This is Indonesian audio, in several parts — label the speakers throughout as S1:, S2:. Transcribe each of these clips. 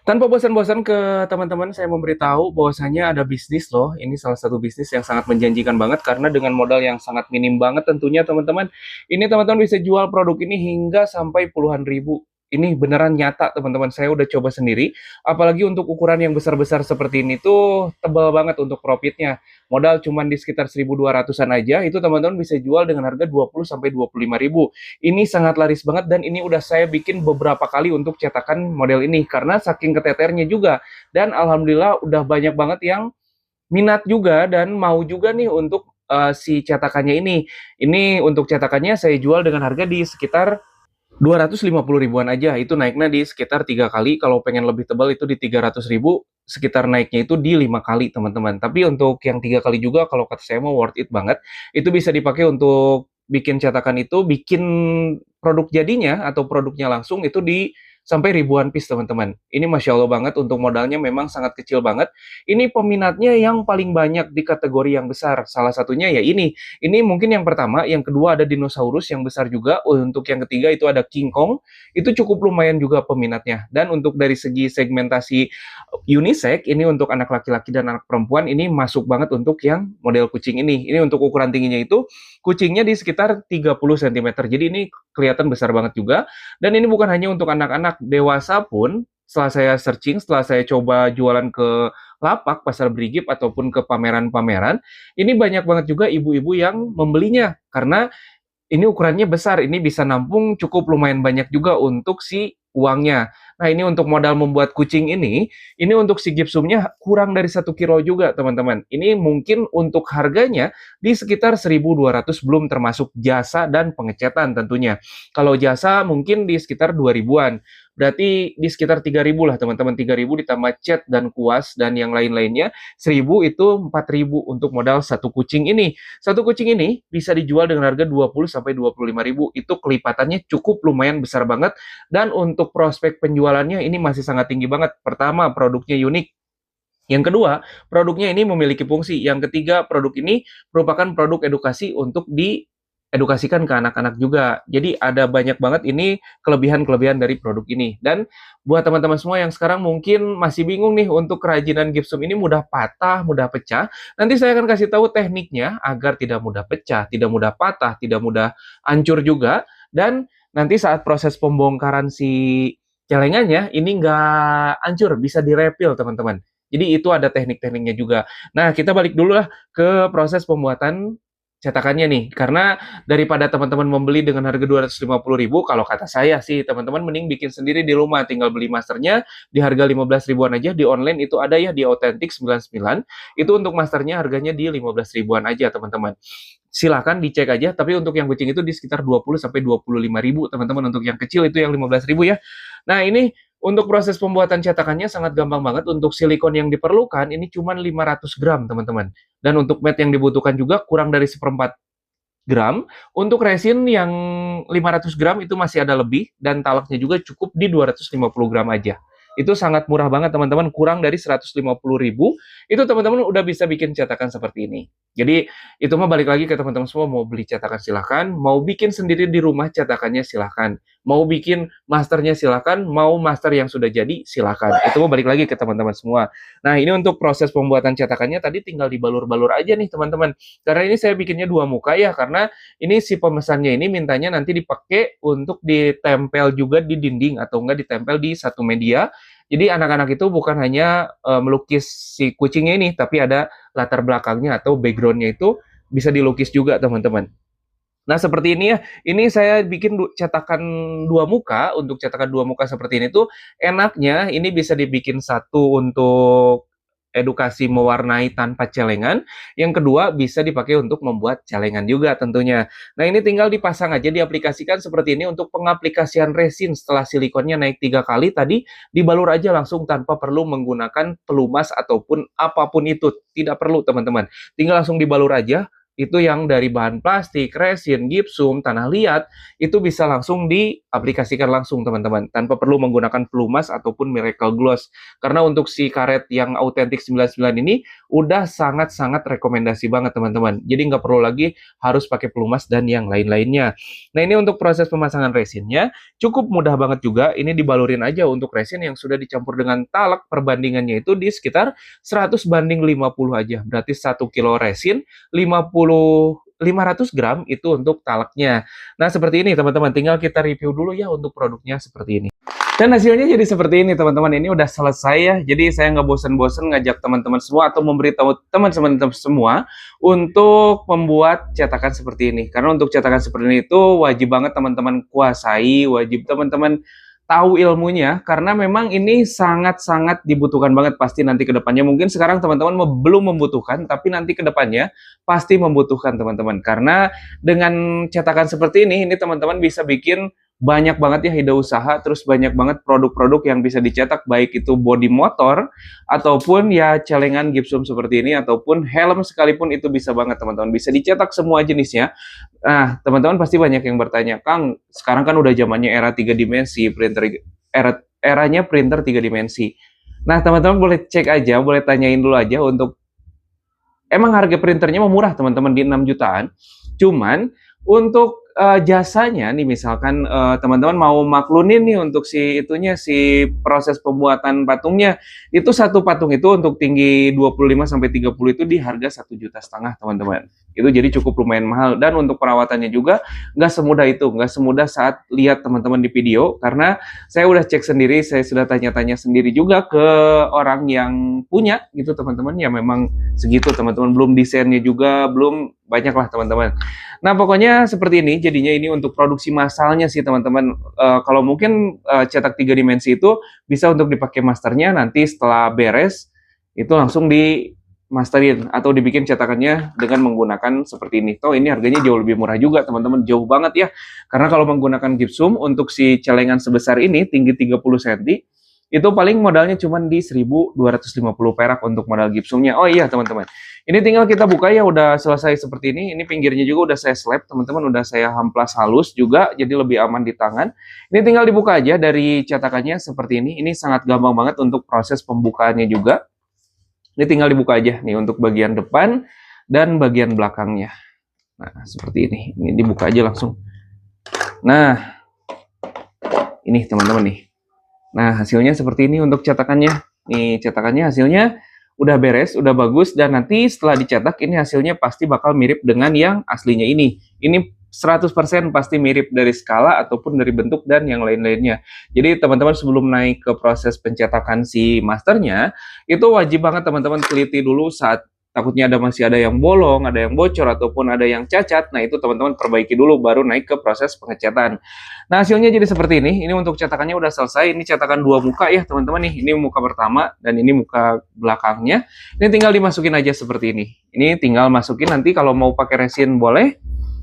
S1: Tanpa bosan-bosan ke teman-teman saya memberitahu bahwasanya ada bisnis loh. Ini salah satu bisnis yang sangat menjanjikan banget karena dengan modal yang sangat minim banget tentunya teman-teman. Ini teman-teman bisa jual produk ini hingga sampai puluhan ribu. Ini beneran nyata teman-teman. Saya udah coba sendiri. Apalagi untuk ukuran yang besar-besar seperti ini tuh tebal banget untuk profitnya. Modal cuman di sekitar 1.200-an aja itu teman-teman bisa jual dengan harga 20 sampai 25 ribu. Ini sangat laris banget dan ini udah saya bikin beberapa kali untuk cetakan model ini karena saking keteternya juga. Dan alhamdulillah udah banyak banget yang minat juga dan mau juga nih untuk si cetakannya ini. Ini untuk cetakannya saya jual dengan harga di sekitar 250 ribuan aja. Itu naiknya di sekitar 3 kali. Kalau pengen lebih tebal itu di 300 ribu. Sekitar naiknya itu di 5 kali teman-teman. Tapi untuk yang 3 kali juga kalau kata saya mau worth it banget. Itu bisa dipakai untuk bikin cetakan itu, bikin produk jadinya atau produknya langsung itu di sampai ribuan piece teman-teman. Ini Masya Allah banget untuk modalnya memang sangat kecil banget. Ini peminatnya yang paling banyak di kategori yang besar. Salah satunya ya ini. Ini mungkin yang pertama, yang kedua ada dinosaurus yang besar juga. Untuk yang ketiga itu ada King Kong. Itu cukup lumayan juga peminatnya. Dan untuk dari segi segmentasi unisex, ini untuk anak laki-laki dan anak perempuan, ini masuk banget untuk yang model kucing ini. Ini untuk ukuran tingginya itu, kucingnya di sekitar 30 cm. Jadi ini kelihatan besar banget juga. Dan ini bukan hanya untuk anak-anak, dewasa pun setelah saya searching, setelah saya coba jualan ke lapak, pasar berigip, ataupun ke pameran-pameran, ini banyak banget juga ibu-ibu yang membelinya. Karena ini ukurannya besar, ini bisa nampung cukup lumayan banyak juga untuk si uangnya. Nah ini untuk modal membuat kucing ini untuk si gipsumnya kurang dari 1 kilo juga teman-teman. Ini mungkin untuk harganya di sekitar 1.200 belum termasuk jasa dan pengecetan tentunya. Kalau jasa mungkin di sekitar 2 ribuan. Berarti di sekitar 3 ribu lah teman-teman. 3 ribu ditambah cat dan kuas dan yang lain-lainnya. 1.000 itu 4 ribu untuk modal satu kucing ini. Satu kucing ini bisa dijual dengan harga 20 sampai 25 ribu. Itu kelipatannya cukup lumayan besar banget. Dan untuk prospek penjualannya ini masih sangat tinggi banget. Pertama, produknya unik. Yang kedua, produknya ini memiliki fungsi. Yang ketiga, produk ini merupakan produk edukasi untuk diedukasikan ke anak-anak juga. Jadi ada banyak banget ini kelebihan-kelebihan dari produk ini. Dan buat teman-teman semua yang sekarang mungkin masih bingung nih untuk kerajinan gypsum ini mudah patah, mudah pecah. Nanti saya akan kasih tahu tekniknya agar tidak mudah pecah, tidak mudah patah, tidak mudah hancur juga. Dan nanti saat proses pembongkaran si celengannya ini nggak hancur, bisa direpil teman-teman. Jadi itu ada teknik-tekniknya juga. Nah, kita balik dulu lah ke proses pembuatan cetakannya nih. Karena daripada teman-teman membeli dengan harga 250 ribu, kalau kata saya sih, teman-teman mending bikin sendiri di rumah. Tinggal beli masternya di harga 15 ribuan aja. Di online itu ada ya, di Authentic 99. Itu untuk masternya harganya di 15 ribuan aja, teman-teman. Silahkan dicek aja, tapi untuk yang kucing itu di sekitar 20 sampai 25 ribu, teman-teman. Untuk yang kecil itu yang 15 ribu ya. Nah, ini untuk proses pembuatan cetakannya sangat gampang banget. Untuk silikon yang diperlukan ini cuma 500 gram, teman-teman. Dan untuk mat yang dibutuhkan juga kurang dari seperempat gram. Untuk resin yang 500 gram itu masih ada lebih. Dan talaknya juga cukup di 250 gram aja. Itu sangat murah banget teman-teman, kurang dari 150 ribu, itu teman-teman udah bisa bikin cetakan seperti ini. Jadi itu mah balik lagi ke teman-teman semua, mau beli cetakan silahkan, mau bikin sendiri di rumah cetakannya silahkan, mau bikin masternya silahkan, mau master yang sudah jadi silahkan. Itu mah balik lagi ke teman-teman semua. Nah ini untuk proses pembuatan cetakannya tadi tinggal dibalur-balur aja nih teman-teman. Karena ini saya bikinnya 2 muka ya, karena ini si pemesannya ini mintanya nanti dipakai untuk ditempel juga di dinding atau enggak ditempel di satu media. Jadi anak-anak itu bukan hanya melukis si kucingnya ini, tapi ada latar belakangnya atau backgroundnya itu bisa dilukis juga teman-teman. Nah seperti ini ya, ini saya bikin cetakan 2 muka. Untuk cetakan 2 muka seperti ini tuh enaknya ini bisa dibikin satu untuk edukasi mewarnai tanpa celengan. Yang kedua bisa dipakai untuk membuat celengan juga tentunya. Nah ini tinggal dipasang aja, diaplikasikan seperti ini untuk pengaplikasian resin setelah silikonnya naik 3 kali tadi, dibalur aja langsung tanpa perlu menggunakan pelumas ataupun apapun itu. Tidak perlu teman-teman. Tinggal langsung dibalur aja, itu yang dari bahan plastik, resin, gipsum, tanah liat, itu bisa langsung diaplikasikan langsung teman-teman, tanpa perlu menggunakan pelumas ataupun miracle gloss. Karena untuk si karet yang Authentic 99 ini udah sangat-sangat rekomendasi banget teman-teman. Jadi nggak perlu lagi harus pakai pelumas dan yang lain-lainnya. Nah ini untuk proses pemasangan resinnya cukup mudah banget juga. Ini dibalurin aja untuk resin yang sudah dicampur dengan talak, perbandingannya itu di sekitar 100:50 aja. Berarti 1 kilo resin 500 gram itu untuk talaknya. Nah, seperti ini teman-teman. Tinggal kita review dulu ya untuk produknya seperti ini. Dan hasilnya jadi seperti ini teman-teman. Ini udah selesai ya. Jadi saya nggak bosen-bosen ngajak teman-teman semua atau memberitahu teman-teman semua untuk membuat cetakan seperti ini. Karena untuk cetakan seperti ini itu wajib banget teman-teman kuasai, wajib teman-teman tahu ilmunya, karena memang ini sangat-sangat dibutuhkan banget pasti nanti ke depannya. Mungkin sekarang teman-teman belum membutuhkan, tapi nanti ke depannya pasti membutuhkan teman-teman. Karena dengan cetakan seperti ini teman-teman bisa bikin banyak banget ya ide usaha, terus banyak banget produk-produk yang bisa dicetak, baik itu bodi motor, ataupun ya celengan gipsum seperti ini, ataupun helm sekalipun itu bisa banget teman-teman. Bisa dicetak semua jenisnya. Nah, teman-teman pasti banyak yang bertanya, Kang, sekarang kan udah zamannya era 3 dimensi, eranya printer 3 dimensi. Nah, teman-teman boleh cek aja, boleh tanyain dulu aja untuk emang harga printernya murah teman-teman di 6 jutaan. Cuman untuk jasanya nih misalkan teman-teman mau maklunin nih untuk si proses pembuatan patungnya, itu satu patung itu untuk tinggi 25 sampai 30 itu di harga 1,5 juta teman-teman. Itu jadi cukup lumayan mahal, dan untuk perawatannya juga nggak semudah itu, nggak semudah saat lihat teman-teman di video, karena saya udah cek sendiri, saya sudah tanya-tanya sendiri juga ke orang yang punya gitu teman-teman, ya memang segitu teman-teman, belum desainnya juga, belum banyak lah teman-teman. Nah pokoknya seperti ini jadinya. Ini untuk produksi massalnya sih teman-teman. Kalau mungkin cetak 3 dimensi itu bisa untuk dipakai masternya, nanti setelah beres itu langsung di masterin atau dibikin cetakannya dengan menggunakan seperti ini. Toh ini harganya jauh lebih murah juga teman-teman, jauh banget ya. Karena kalau menggunakan gipsum untuk si celengan sebesar ini tinggi 30 cm itu paling modalnya cuma di 1.250 perak untuk modal gipsumnya. Oh iya teman-teman, ini tinggal kita buka ya, udah selesai seperti ini. Ini pinggirnya juga udah saya slap teman-teman, udah saya hamplas halus juga, jadi lebih aman di tangan. Ini tinggal dibuka aja dari cetakannya seperti ini. Ini sangat gampang banget untuk proses pembukaannya juga. Ini tinggal dibuka aja nih untuk bagian depan dan bagian belakangnya. Nah seperti ini, dibuka aja langsung. Nah ini teman-teman nih. Nah, hasilnya seperti ini untuk cetakannya. Nih, cetakannya hasilnya udah beres, udah bagus, dan nanti setelah dicetak ini hasilnya pasti bakal mirip dengan yang aslinya ini. Ini 100% pasti mirip dari skala ataupun dari bentuk dan yang lain-lainnya. Jadi teman-teman sebelum naik ke proses pencetakan si masternya, itu wajib banget teman-teman teliti dulu saat takutnya masih ada yang bolong, ada yang bocor, ataupun ada yang cacat. Nah, itu teman-teman perbaiki dulu, baru naik ke proses pengecatan. Nah, hasilnya jadi seperti ini. Ini untuk cetakannya udah selesai. Ini cetakan 2 muka ya, teman-teman nih. Ini muka pertama, dan ini muka belakangnya. Ini tinggal dimasukin aja seperti ini. Ini tinggal masukin, nanti kalau mau pakai resin boleh.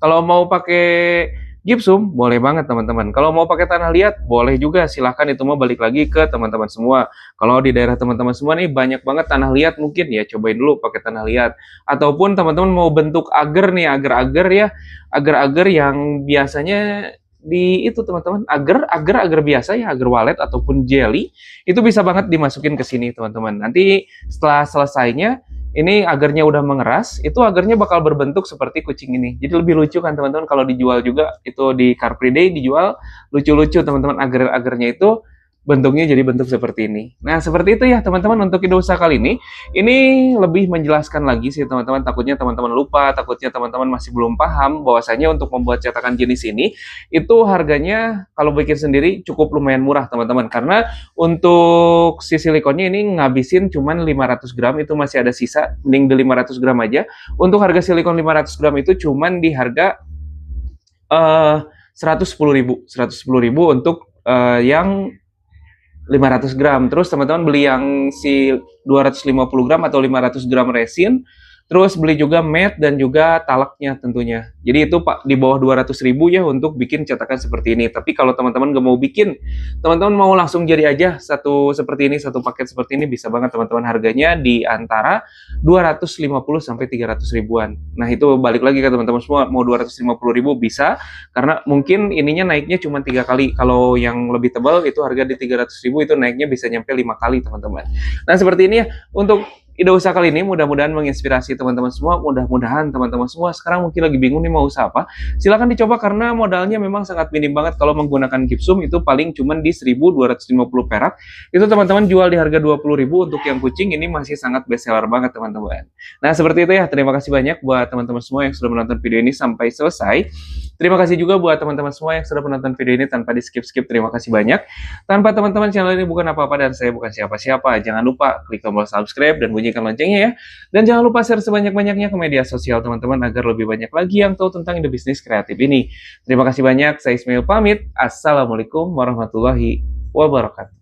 S1: Kalau mau pakai gipsum, boleh banget teman-teman. Kalau mau pakai tanah liat, boleh juga. Silahkan, itu mau balik lagi ke teman-teman semua. Kalau di daerah teman-teman semua nih, banyak banget tanah liat, mungkin ya cobain dulu pakai tanah liat. Ataupun teman-teman mau bentuk agar nih, agar-agar ya. Agar-agar yang biasanya di itu teman-teman, agar biasa ya, agar walet ataupun jelly, itu bisa banget dimasukin ke sini teman-teman. Nanti setelah selesainya, ini agarnya udah mengeras, itu agarnya bakal berbentuk seperti kucing ini. Jadi lebih lucu kan teman-teman, kalau dijual juga itu di Car Free Day dijual lucu-lucu teman-teman, agar-agarnya itu bentuknya jadi bentuk seperti ini. Nah, seperti itu ya teman-teman untuk ide usaha kali ini. Ini lebih menjelaskan lagi sih teman-teman, takutnya teman-teman lupa, takutnya teman-teman masih belum paham bahwasanya untuk membuat cetakan jenis ini itu harganya kalau bikin sendiri cukup lumayan murah teman-teman, karena untuk si silikonnya ini ngabisin cuman 500 gram, itu masih ada sisa, mending beli 500 gram aja. Untuk harga silikon 500 gram itu cuman di harga 110.000 untuk yang 500 gram. Terus teman-teman beli yang si 250 gram atau 500 gram resin, Terus beli juga mat dan juga talaknya tentunya. Jadi itu Pak di bawah 200.000 ya untuk bikin cetakan seperti ini. Tapi kalau teman-teman nggak mau bikin, teman-teman mau langsung jadi aja satu seperti ini, satu paket seperti ini bisa banget teman-teman, harganya di antara 250 sampai 300 ribuan. Nah, itu balik lagi ke teman-teman semua, mau 250 ribu bisa karena mungkin ininya naiknya cuma 3 kali. Kalau yang lebih tebal itu harga di 300 ribu itu naiknya bisa nyampe 5 kali teman-teman. Nah, seperti ini ya untuk ide usaha kali ini, mudah-mudahan menginspirasi teman-teman semua. Mudah-mudahan teman-teman semua sekarang mungkin lagi bingung nih mau usaha apa. Silahkan dicoba karena modalnya memang sangat minim banget. Kalau menggunakan gipsum itu paling cuman di 1.250 perak. Itu teman-teman jual di harga 20.000. Untuk yang kucing ini masih sangat best seller banget teman-teman. Nah, seperti itu ya. Terima kasih banyak buat teman-teman semua yang sudah menonton video ini sampai selesai. Terima kasih juga buat teman-teman semua yang sudah menonton video ini tanpa di skip-skip. Terima kasih banyak. Tanpa teman-teman, channel ini bukan apa-apa dan saya bukan siapa-siapa. Jangan lupa klik tombol subscribe dan bunyikan loncengnya ya. Dan jangan lupa share sebanyak-banyaknya ke media sosial teman-teman agar lebih banyak lagi yang tahu tentang ide bisnis kreatif ini. Terima kasih banyak. Saya Ismail pamit. Assalamualaikum warahmatullahi wabarakatuh.